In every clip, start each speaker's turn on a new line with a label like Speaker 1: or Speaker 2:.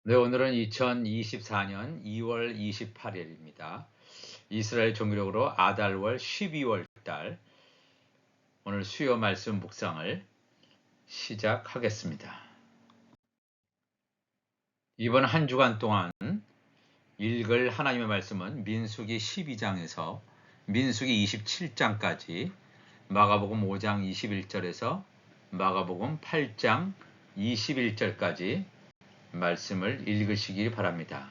Speaker 1: 네, 오늘은 2024년 2월 28일입니다. 이스라엘 종교력으로 아달월 12월 달, 오늘 수요 말씀 묵상을 시작하겠습니다. 이번 한 주간 동안 읽을 하나님의 말씀은 민수기 12장에서 민수기 27장까지, 마가복음 5장 21절에서 마가복음 8장 21절까지 말씀을 읽으시기 바랍니다.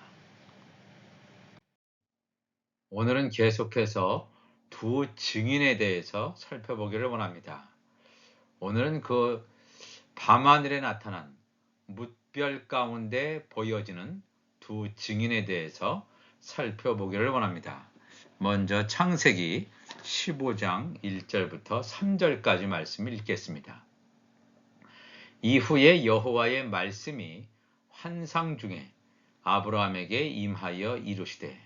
Speaker 1: 오늘은 계속해서 두 증인에 대해서 살펴보기를 원합니다. 오늘은 그 밤하늘에 나타난 뭇별 가운데 보여지는 두 증인에 대해서 살펴보기를 원합니다. 먼저 창세기 15장 1절부터 3절까지 말씀을 읽겠습니다. 이후에 여호와의 말씀이 환상 중에 아브라함에게 임하여 이르시되,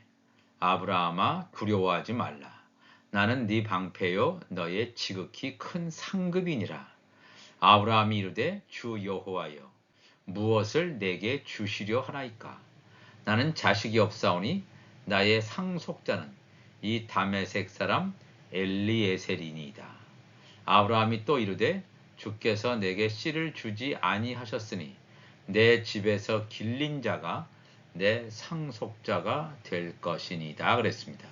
Speaker 1: 아브라함아, 두려워하지 말라. 나는 네 방패요 너의 지극히 큰 상급이니라. 아브라함이 이르되, 주 여호와여, 무엇을 내게 주시려 하나이까? 나는 자식이 없사오니 나의 상속자는 이 다메섹 사람 엘리에셀이니이다. 아브라함이 또 이르되, 주께서 내게 씨를 주지 아니하셨으니 내 집에서 길린 자가 내 상속자가 될 것이니다. 그랬습니다.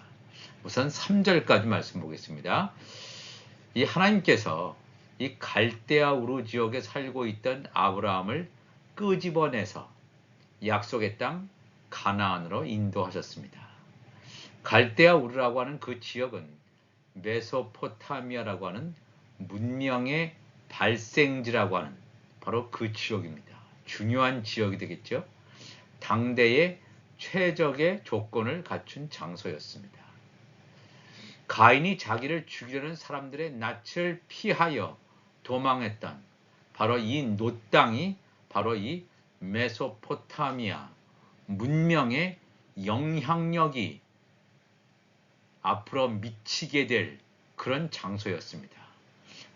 Speaker 1: 우선 3절까지 말씀 보겠습니다. 이 하나님께서 이 갈대아 우르 지역에 살고 있던 아브라함을 끄집어내서 약속의 땅 가나안으로 인도하셨습니다. 갈대아 우르라고 하는 그 지역은 메소포타미아라고 하는 문명의 발생지라고 하는 바로 그 지역입니다. 중요한 지역이 되겠죠. 당대의 최적의 조건을 갖춘 장소였습니다. 가인이 자기를 죽이려는 사람들의 낯을 피하여 도망했던 바로 이 놋 땅이 바로 이 메소포타미아 문명의 영향력이 앞으로 미치게 될 그런 장소였습니다.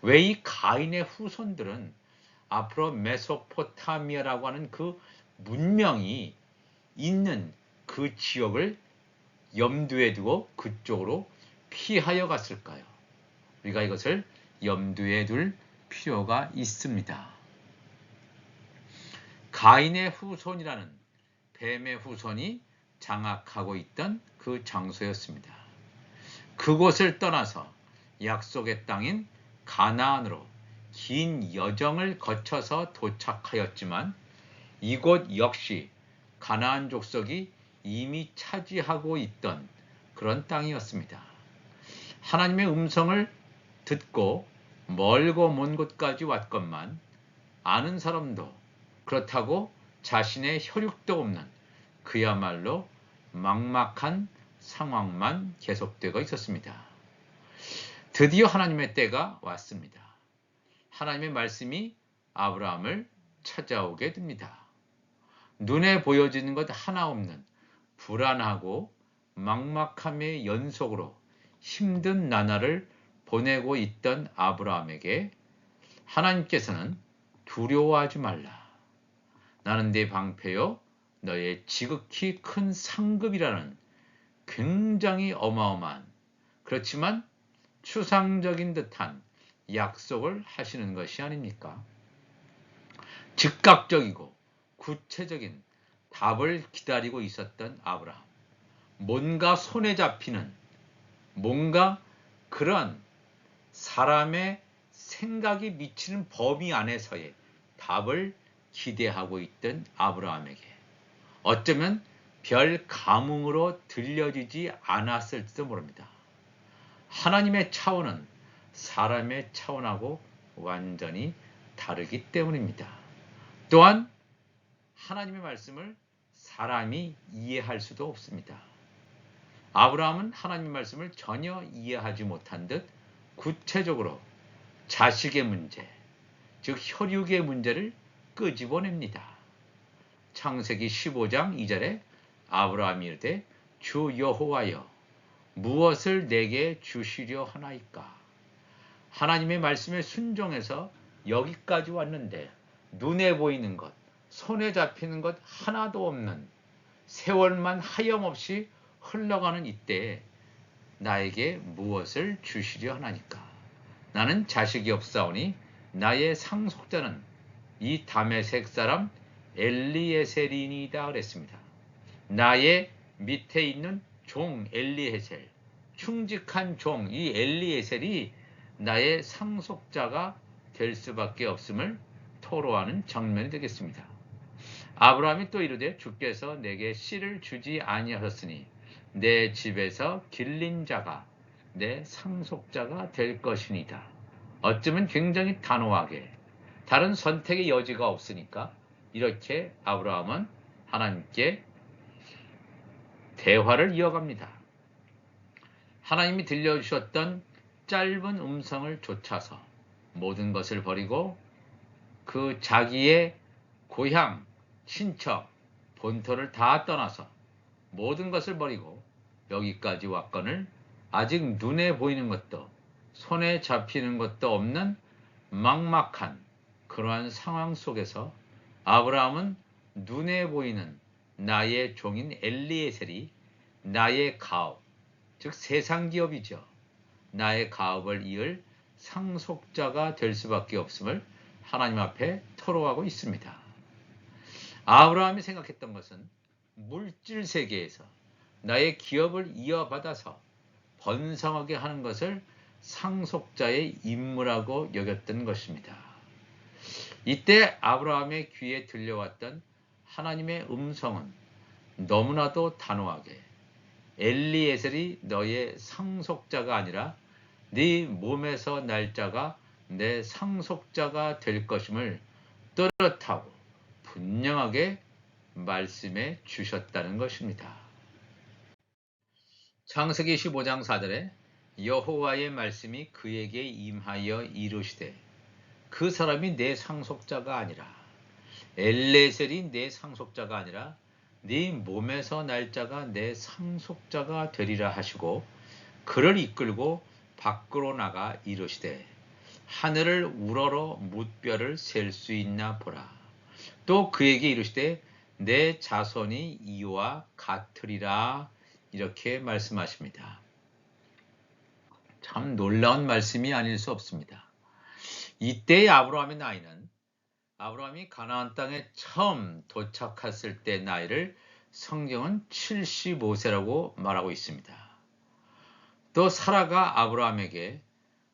Speaker 1: 왜 이 가인의 후손들은 앞으로 메소포타미아라고 하는 그 문명이 있는 그 지역을 염두에 두고 그쪽으로 피하여 갔을까요? 우리가 이것을 염두에 둘 필요가 있습니다. 가인의 후손이라는 뱀의 후손이 장악하고 있던 그 장소였습니다. 그곳을 떠나서 약속의 땅인 가나안으로 긴 여정을 거쳐서 도착하였지만 이곳 역시 가나안 족속이 이미 차지하고 있던 그런 땅이었습니다. 하나님의 음성을 듣고 멀고 먼 곳까지 왔건만 아는 사람도, 그렇다고 자신의 혈육도 없는 그야말로 막막한 상황만 계속되고 있었습니다. 드디어 하나님의 때가 왔습니다. 하나님의 말씀이 아브라함을 찾아오게 됩니다. 눈에 보여지는 것 하나 없는 불안하고 막막함의 연속으로 힘든 나날을 보내고 있던 아브라함에게 하나님께서는 두려워하지 말라. 나는 네 방패요 너의 지극히 큰 상급이라는 굉장히 어마어마한, 그렇지만 추상적인 듯한 약속을 하시는 것이 아닙니까? 즉각적이고 구체적인 답을 기다리고 있었던 아브라함. 뭔가 손에 잡히는, 뭔가 그런 사람의 생각이 미치는 범위 안에서의 답을 기대하고 있던 아브라함에게 어쩌면 별 감흥으로 들려지지 않았을지도 모릅니다. 하나님의 차원은 사람의 차원하고 완전히 다르기 때문입니다. 또한 하나님의 말씀을 사람이 이해할 수도 없습니다. 아브라함은 하나님의 말씀을 전혀 이해하지 못한 듯 구체적으로 자식의 문제, 즉 혈육의 문제를 끄집어냅니다. 창세기 15장 2절에 아브라함이 이르되, 주 여호와여, 무엇을 내게 주시려 하나이까? 하나님의 말씀에 순종해서 여기까지 왔는데 눈에 보이는 것, 손에 잡히는 것 하나도 없는 세월만 하염없이 흘러가는 이때에 나에게 무엇을 주시려 하나니까. 나는 자식이 없사오니 나의 상속자는 이 다메섹 사람 엘리에셀이니이다 그랬습니다. 나의 밑에 있는 종 엘리에셀, 충직한 종 이 엘리에셀이 나의 상속자가 될 수밖에 없음을 토로하는 장면이 되겠습니다. 아브라함이 또 이르되 주께서 내게 씨를 주지 아니하셨으니 내 집에서 길린 자가 내 상속자가 될 것이니이다. 어쩌면 굉장히 단호하게 다른 선택의 여지가 없으니까 이렇게 아브라함은 하나님께 대화를 이어갑니다. 하나님이 들려주셨던 짧은 음성을 좇아서 모든 것을 버리고 그 자기의 고향, 친척, 본토를 다 떠나서 모든 것을 버리고 여기까지 왔거늘 아직 눈에 보이는 것도 손에 잡히는 것도 없는 막막한 그러한 상황 속에서 아브라함은 눈에 보이는 나의 종인 엘리에셀이 나의 가업, 즉 세상기업이죠. 나의 가업을 이을 상속자가 될 수밖에 없음을 하나님 앞에 토로하고 있습니다. 아브라함이 생각했던 것은 물질 세계에서 나의 기업을 이어받아서 번성하게 하는 것을 상속자의 임무라고 여겼던 것입니다. 이때 아브라함의 귀에 들려왔던 하나님의 음성은 너무나도 단호하게 엘리에셀이 너의 상속자가 아니라 네 몸에서 날 자가 내 상속자가 될 것임을 또렷하고 분명하게 말씀해 주셨다는 것입니다. 창세기 15장 4절에 여호와의 말씀이 그에게 임하여 이르시되 그 사람이 내 상속자가 아니라 엘레셀이 내 상속자가 아니라 네 몸에서 날 자가 내 상속자가 되리라 하시고 그를 이끌고 밖으로 나가 이르시되 하늘을 우러러 뭇별을 셀 수 있나 보라. 또 그에게 이르시되 내 자손이 이와 같으리라. 이렇게 말씀하십니다. 참 놀라운 말씀이 아닐 수 없습니다. 이때의 아브라함의 나이는 아브라함이 가나안 땅에 처음 도착했을 때 나이를 성경은 75세라고 말하고 있습니다. 또 사라가 아브라함에게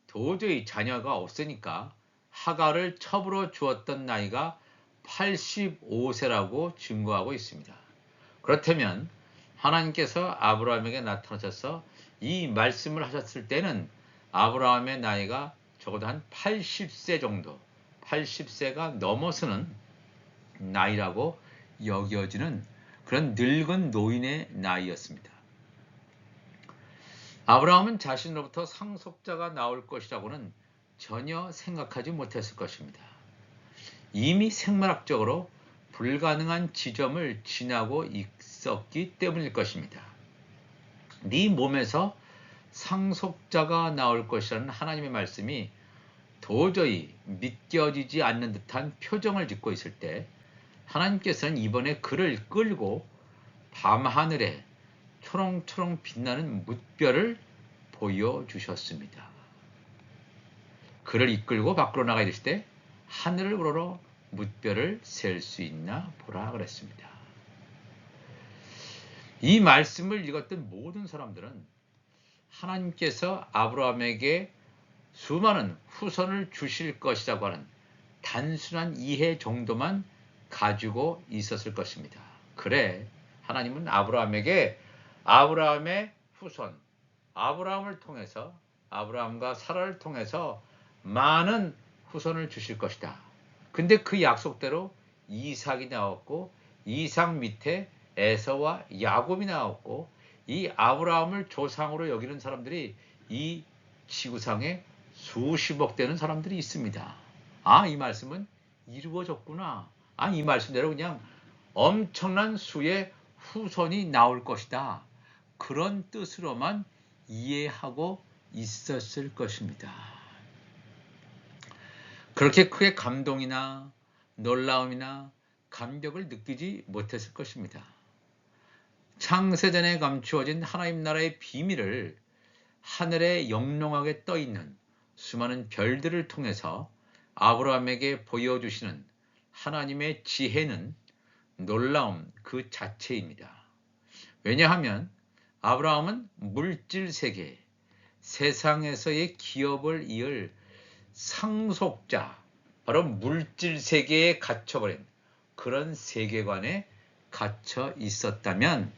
Speaker 1: 도저히 자녀가 없으니까 하갈을 첩으로 주었던 나이가 85세라고 증거하고 있습니다. 그렇다면 하나님께서 아브라함에게 나타나셔서 이 말씀을 하셨을 때는 아브라함의 나이가 적어도 한 80세 정도, 80세가 넘어서는 나이라고 여겨지는 그런 늙은 노인의 나이였습니다. 아브라함은 자신으로부터 상속자가 나올 것이라고는 전혀 생각하지 못했을 것입니다. 이미 생물학적으로 불가능한 지점을 지나고 있었기 때문일 것입니다. 네 몸에서 상속자가 나올 것이라는 하나님의 말씀이 도저히 믿겨지지 않는 듯한 표정을 짓고 있을 때 하나님께서는 이번에 그를 끌고 밤하늘에 초롱초롱 빛나는 뭇별을 보여주셨습니다. 그를 이끌고 밖으로 나가 이르실 때 하늘을 우러러 뭇별을 셀 수 있나 보라 그랬습니다. 이 말씀을 읽었던 모든 사람들은 하나님께서 아브라함에게 수많은 후손을 주실 것이라고 하는 단순한 이해 정도만 가지고 있었을 것입니다. 그래, 하나님은 아브라함에게 아브라함의 후손, 아브라함을 통해서 아브라함과 사라를 통해서 많은 후손을 주실 것이다. 근데 그 약속대로 이삭이 나왔고 이삭 밑에 에서와 야곱이 나왔고 이 아브라함을 조상으로 여기는 사람들이 이 지구상에 수십억 되는 사람들이 있습니다. 아, 이 말씀은 이루어졌구나. 아, 이 말씀대로 그냥 엄청난 수의 후손이 나올 것이다. 그런 뜻으로만 이해하고 있었을 것입니다. 그렇게 크게 감동이나 놀라움이나 감격을 느끼지 못했을 것입니다. 창세전에 감추어진 하나님 나라의 비밀을 하늘에 영롱하게 떠있는 수많은 별들을 통해서 아브라함에게 보여주시는 하나님의 지혜는 놀라움 그 자체입니다. 왜냐하면 아브라함은 물질 세계, 세상에서의 기업을 이을 상속자, 바로 물질 세계에 갇혀버린 그런 세계관에 갇혀 있었다면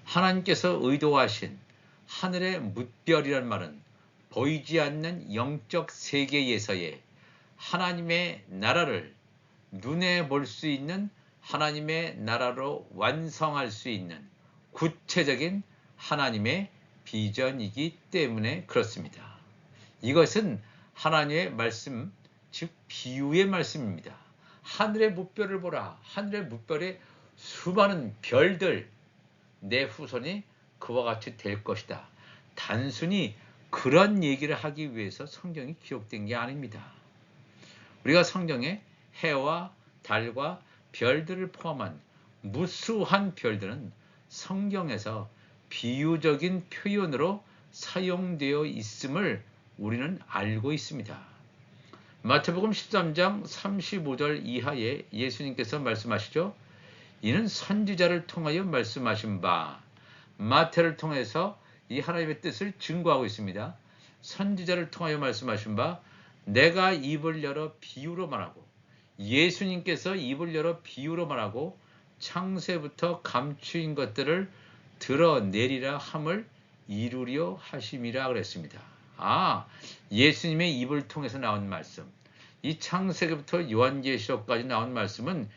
Speaker 1: 하나님께서 의도하신 하늘의 뭇별이란 말은 보이지 않는 영적 세계에서의 하나님의 나라를 눈에 볼 수 있는 하나님의 나라로 완성할 수 있는 구체적인 하나님의 비전이기 때문에 그렇습니다. 이것은 하나님의 말씀, 즉 비유의 말씀입니다. 하늘의 뭇별을 보라. 하늘의 뭇별의 수많은 별들, 내 후손이 그와 같이 될 것이다. 단순히 그런 얘기를 하기 위해서 성경이 기록된 게 아닙니다. 우리가 성경에 해와 달과 별들을 포함한 무수한 별들은 성경에서 비유적인 표현으로 사용되어 있음을 우리는 알고 있습니다. 마태복음 13장 35절 이하에 예수님께서 말씀하시죠. 이는 선지자를 통하여 말씀하신 바, 마태를 통해서 이 하나님의 뜻을 증거하고 있습니다. 선지자를 통하여 말씀하신 바, 내가 입을 열어 비유로 말하고, 예수님께서 입을 열어 비유로 말하고 창세부터 감추인 것들을 드러내리라 함을 이루려 하심이라 그랬습니다. 예수님의 입을 통해서 나온 말씀, 이 창세기부터 요한계시록까지 나온 말씀은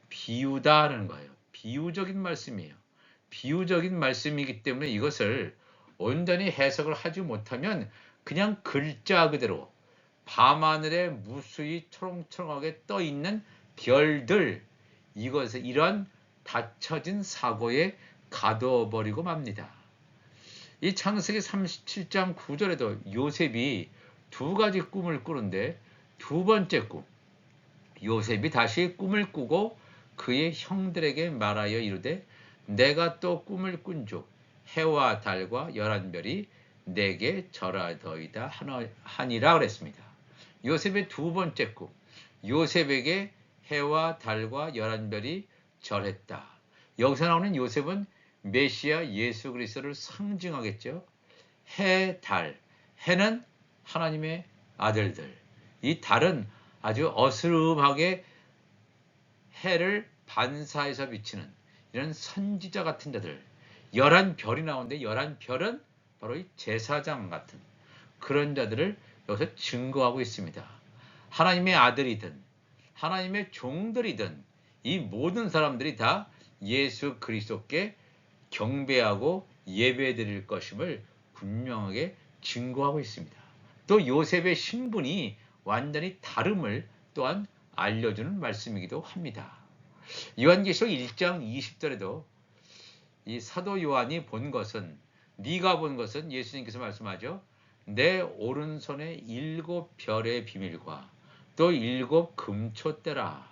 Speaker 1: 비유다라는 거예요. 비유적인 말씀이에요. 비유적인 말씀이기 때문에 이것을 온전히 해석을 하지 못하면 그냥 글자 그대로 밤하늘에 무수히 초롱초롱하게 떠있는 별들, 이것을 이런 닫혀진 사고에 가둬버리고 맙니다. 이 창세기 37장 9절에도 요셉이 두 가지 꿈을 꾸는데 두 번째 꿈, 요셉이 다시 꿈을 꾸고 그의 형들에게 말하여 이르되 내가 또 꿈을 꾼즉 해와 달과 열한 별이 내게 절하더이다 하니라 그랬습니다. 요셉의 두 번째 꿈, 요셉에게 해와 달과 열한 별이 절했다. 여기서 나오는 요셉은 메시아 예수 그리스도를 상징하겠죠. 해, 달, 해는 하나님의 아들들, 이 달은 아주 어스름하게 해를 반사해서 비치는 이런 선지자 같은 자들, 11별이 나오는데 11별은 바로 이 제사장 같은 그런 자들을 여기서 증거하고 있습니다. 하나님의 아들이든 하나님의 종들이든 이 모든 사람들이 다 예수 그리스도께 경배하고 예배드릴 것임을 분명하게 증거하고 있습니다. 또 요셉의 신분이 완전히 다름을 또한 알려주는 말씀이기도 합니다. 요한계시록 1장 20절에도 이 사도 요한이 본 것은, 네가 본 것은, 예수님께서 말씀하죠. 내 오른손에 7별의 비밀과 또 7 금촛대라.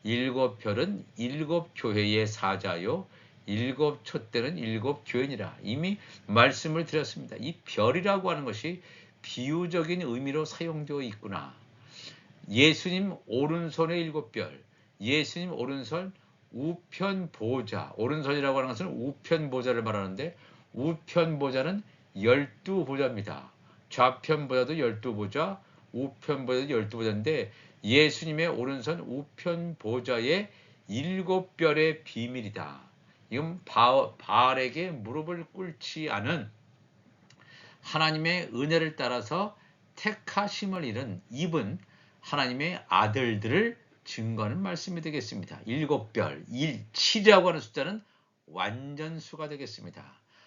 Speaker 1: 7별은 7 교회의 사자요 7 촛대는 7 교회니라. 이미 말씀을 드렸습니다. 이 별이라고 하는 것이 비유적인 의미로 사용되어 있구나. 예수님 오른손의 7별, 예수님 오른손 우편 보좌, 오른손이라고 하는 것은 우편 보좌를 말하는데 우편 보좌는 12보좌입니다. 좌편 보좌도 12보좌, 우편 보좌도 12보좌인데 예수님의 오른손 우편 보좌의 7별의 비밀이다. 이건 바알에게 무릎을 꿇지 않은 하나님의 은혜를 따라서 택하심을 입은 하나님의 아들들을 증거하는 말씀이 되겠습니다. 7별, 7이라고 하는 숫자는 완전수가 되겠습니다.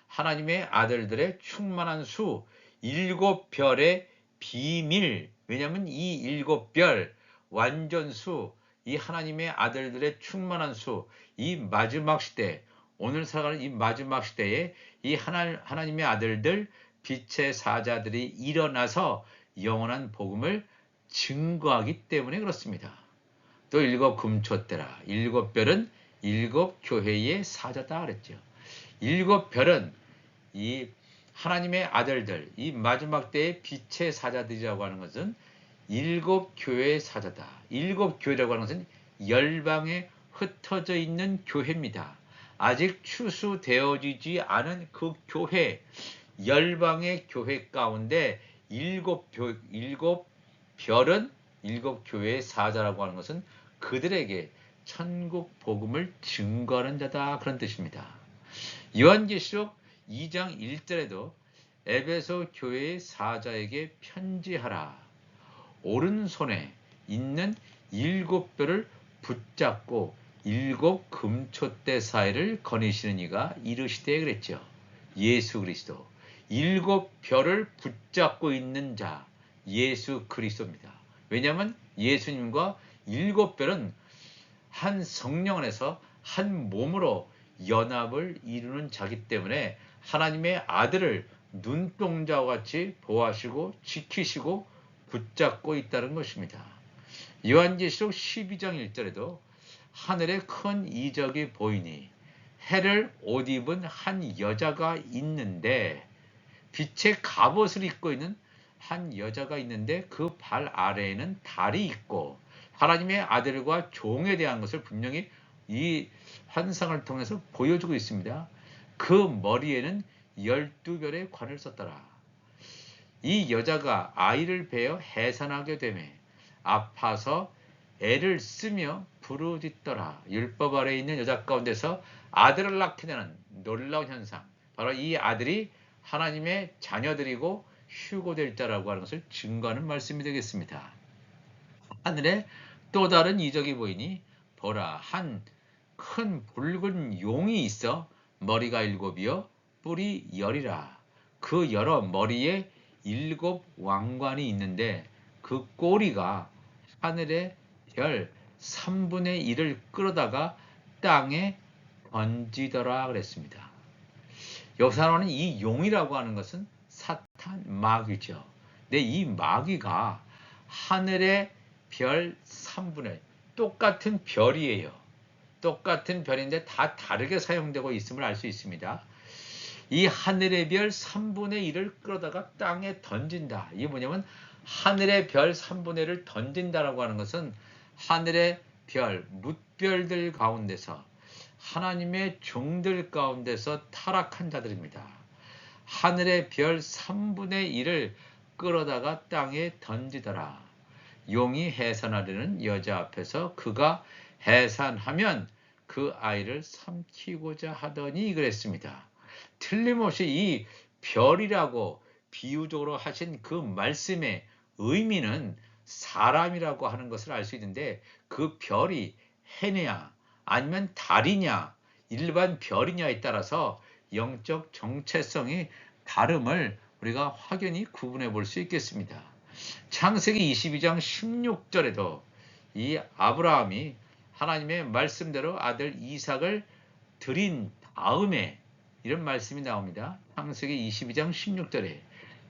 Speaker 1: 하나님의 아들들의 충만한 수, 7별의 비밀. 왜냐하면 이 7별, 완전수, 이 하나님의 아들들의 충만한 수, 이 마지막 시대, 오늘 살아가는 이 마지막 시대에 이 하나님의 아들들, 빛의 사자들이 일어나서 영원한 복음을 증거하기 때문에 그렇습니다. 또 일곱 금초대라. 일곱 별은 일곱 교회의 사자다 그랬죠. 일곱 별은 이 하나님의 아들들, 이 마지막 때의 빛의 사자들이라고 하는 것은 일곱 교회의 사자다. 일곱 교회라고 하는 것은 열방에 흩어져 있는 교회입니다. 아직 추수되어지지 않은 그 교회, 열방의 교회 가운데 일곱 별은 일곱 교회의 사자라고 하는 것은 그들에게 천국 복음을 증거하는 자다, 그런 뜻입니다. 요한계시록 2장 1절에도 에베소 교회의 사자에게 편지하라. 오른손에 있는 일곱 별을 붙잡고 일곱 금촛대 사이를 거니시는 이가 이르시되 그랬죠. 예수 그리스도. 일곱 별을 붙잡고 있는 자, 예수 그리스도입니다. 왜냐하면 예수님과 일곱 별은 한 성령 안에서 한 몸으로 연합을 이루는 자기 때문에 하나님의 아들을 눈동자와 같이 보호하시고 지키시고 붙잡고 있다는 것입니다. 요한계시록 12장 1절에도 하늘에 큰 이적이 보이니 해를 옷 입은 한 여자가 있는데, 빛의 갑옷을 입고 있는 한 여자가 있는데 그 발 아래에는 달이 있고 하나님의 아들과 종에 대한 것을 분명히 이 환상을 통해서 보여주고 있습니다. 그 머리에는 12별의 관을 썼더라. 이 여자가 아이를 베어 해산하게 되매 아파서 애를 쓰며 부르짖더라. 율법 아래에 있는 여자 가운데서 아들을 낳게 되는 놀라운 현상, 바로 이 아들이 하나님의 자녀들이고 휴고될 자라고 하는 것을 증거하는 말씀이 되겠습니다. 하늘에 또 다른 이적이 보이니 보라, 한 큰 붉은 용이 있어 머리가 일곱이요 뿔이 열이라. 그 여러 머리에 일곱 왕관이 있는데 그 꼬리가 하늘의 별 3분의 1을 끌어다가 땅에 던지더라 그랬습니다. 여기서 나오는 이 용이라고 하는 것은 사탄, 마귀죠. 근데 이 마귀가 하늘의 별 3분의 똑같은 별이에요. 똑같은 별인데 다 다르게 사용되고 있음을 알 수 있습니다. 이 하늘의 별 3분의 1을 끌어다가 땅에 던진다. 이게 뭐냐면 하늘의 별 3분의 1을 던진다라고 하는 것은 하늘의 별, 뭇별들 가운데서 하나님의 종들 가운데서 타락한 자들입니다. 하늘의 별 3분의 1을 끌어다가 땅에 던지더라. 용이 해산하려는 여자 앞에서 그가 해산하면 그 아이를 삼키고자 하더니 그랬습니다. 틀림없이 이 별이라고 비유적으로 하신 그 말씀의 의미는 사람이라고 하는 것을 알 수 있는데, 그 별이 해냐 아니면 달이냐 일반 별이냐에 따라서 영적 정체성이 다름을 우리가 확연히 구분해 볼 수 있겠습니다. 창세기 22장 16절에도 이 아브라함이 하나님의 말씀대로 아들 이삭을 드린 다음에 이런 말씀이 나옵니다. 창세기 22장 16절에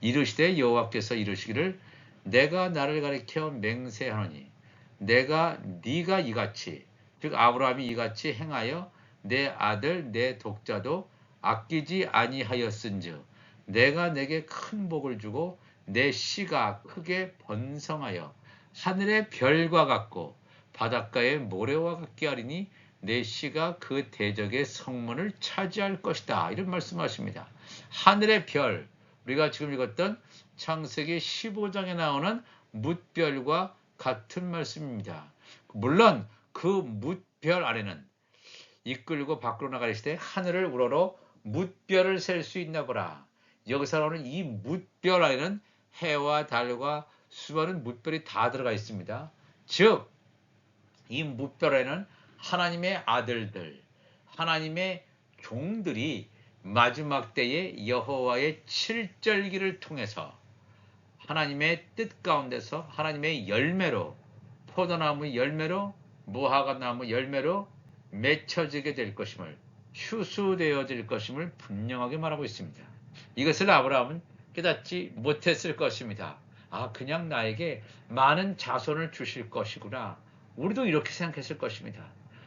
Speaker 1: 이르시되 여호와께서 이르시기를 내가 나를 가리켜 맹세하노니 내가 네가 이같이, 즉 아브라함이 이같이 행하여 내 아들 내 독자도 아끼지 아니하였은즉 내가 내게 큰 복을 주고 내 씨가 크게 번성하여 하늘의 별과 같고 바닷가의 모래와 같게 하리니 내 씨가 그 대적의 성문을 차지할 것이다. 이런 말씀하십니다. 하늘의 별, 우리가 지금 읽었던 창세기 15장에 나오는 뭇별과 같은 말씀입니다. 물론 그 뭇별 아래는 이끌고 밖으로 나가시되 하늘을 우러러 뭇별을 셀 수 있나 보라. 여기서 나오는 이 뭇별 안에는 해와 달과 수많은 뭇별이 다 들어가 있습니다. 즉 이 뭇별에는 하나님의 아들들, 하나님의 종들이 마지막 때에 여호와의 칠절기를 통해서 하나님의 뜻 가운데서 하나님의 열매로, 포도나무 열매로, 무화과나무 열매로 맺혀지게 될 것임을, 추수되어질 것임을 분명하게 말하고 있습니다. 이것을 아브라함은 깨닫지 못했을 것입니다. 아, 그냥 나에게 많은 자손을 주실 것이구나. 우리도 이렇게 생각했을 것입니다.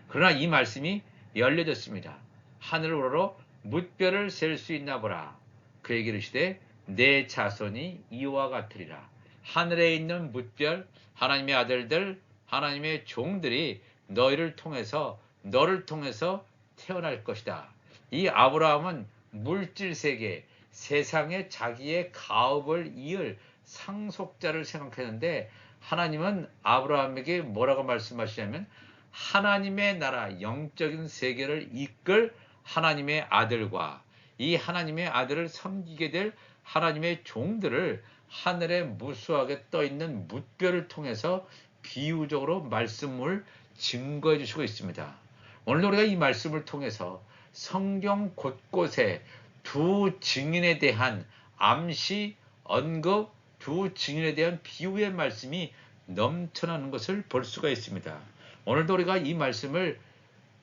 Speaker 1: 그러나 이 말씀이 열려졌습니다. 하늘 우러러 뭇별을 셀 수 있나 보라. 그에게 이르시되 내 자손이 이와 같으리라. 하늘에 있는 뭇별, 하나님의 아들들, 하나님의 종들이 너를 통해서 태어날 것이다. 이 아브라함은 물질 세계, 세상에 자기의 가업을 이을 상속자를 생각했는데 하나님은 아브라함에게 뭐라고 말씀하시냐면 하나님의 나라, 영적인 세계를 이끌 하나님의 아들과 이 하나님의 아들을 섬기게 될 하나님의 종들을 하늘에 무수하게 떠 있는 뭇별을 통해서 비유적으로 말씀을 증거해 주시고 있습니다. 오늘 우리가 이 말씀을 통해서 성경 곳곳에 두 증인에 대한 암시, 언급, 두 증인에 대한 비유의 말씀이 넘쳐나는 것을 볼 수가 있습니다. 오늘도 우리가 이 말씀을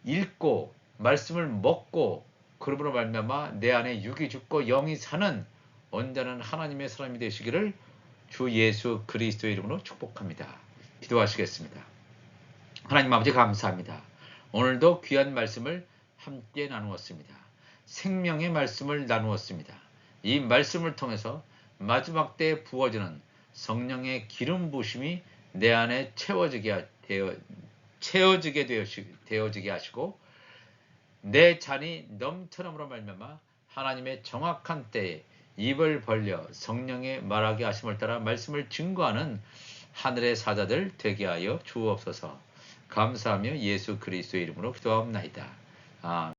Speaker 1: 읽고 말씀을 먹고 그러므로 말미암아 내 안에 육이 죽고 영이 사는 온전한 하나님의 사람이 되시기를 주 예수 그리스도의 이름으로 축복합니다. 기도하시겠습니다. 하나님 아버지 감사합니다. 오늘도 귀한 말씀을 함께 나누었습니다. 생명의 말씀을 나누었습니다. 이 말씀을 통해서 마지막 때에 부어지는 성령의 기름 부으심이 내 안에 채워지게 되어지게 하시고 내 잔이 넘쳐남으로 말미암아 하나님의 정확한 때에 입을 벌려 성령의 말하게 하심을 따라 말씀을 증거하는 하늘의 사자들 되게 하여 주옵소서. 감사하며 예수 그리스도의 이름으로 기도하옵나이다. 아멘.